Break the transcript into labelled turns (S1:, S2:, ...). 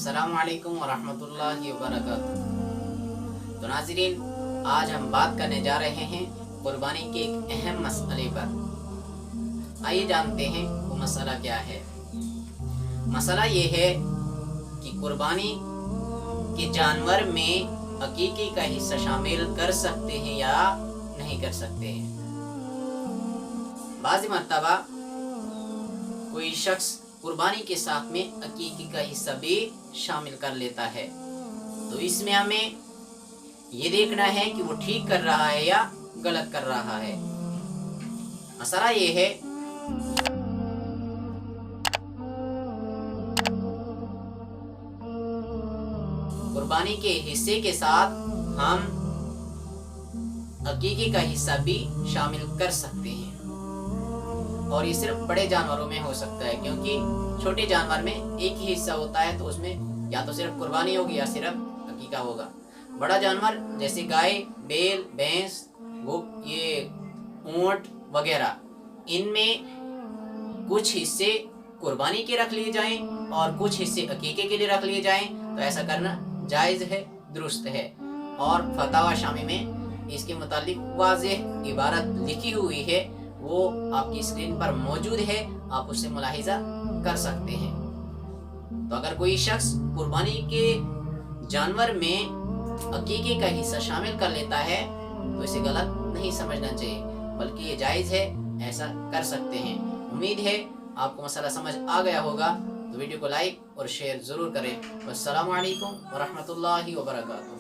S1: अस्सलामु अलैकुम वरहमतुल्लाहि वबरकातुहू। तो नाज़रीन, आज हम बात करने जा रहे हैं कुर्बानी के एक अहम मसले पर। आइए जानते हैं वो मसला क्या है। मसला ये है कि कुर्बानी के जानवर में अकीकी का हिस्सा शामिल कर सकते हैं या नहीं कर सकते हैं। बाज़ मर्तबा कोई शख्स कुर्बानी के साथ में अकीकी का हिस्सा भी शामिल कर लेता है, तो इसमें हमें ये देखना है कि वो ठीक कर रहा है या गलत कर रहा है। मसला ये है कुर्बानी के हिस्से के साथ हम अकीकी का हिस्सा भी शामिल कर सकते हैं, और ये सिर्फ बड़े जानवरों में हो सकता है, क्योंकि छोटे जानवर में एक ही हिस्सा होता है, तो उसमें या तो सिर्फ कुर्बानी होगी या सिर्फ अकीका होगा। बड़ा जानवर जैसे गाय, बैल, भैंस, ये ऊंट वगैरह, इनमें कुछ हिस्से कुर्बानी के रख लिए जाएं और कुछ हिस्से अकीके के लिए रख लिए जाएं, तो ऐसा करना जायज़ है, दुरुस्त है। और फतावा शामी में इसके मुतालिक वाज़ेह इबारत लिखी हुई है, वो आपकी स्क्रीन पर मौजूद है, आप उससे मुलाहिजा कर सकते हैं। तो अगर कोई शख्स कुर्बानी के जानवर में अकीके का हिस्सा शामिल कर लेता है, तो इसे गलत नहीं समझना चाहिए, बल्कि ये जायज़ है, ऐसा कर सकते हैं। उम्मीद है आपको मसला समझ आ गया होगा, तो वीडियो को लाइक और शेयर ज़रूर करें। वस्सलामु अलैकुम वरहमतुल्लाहि वबरकातुहू।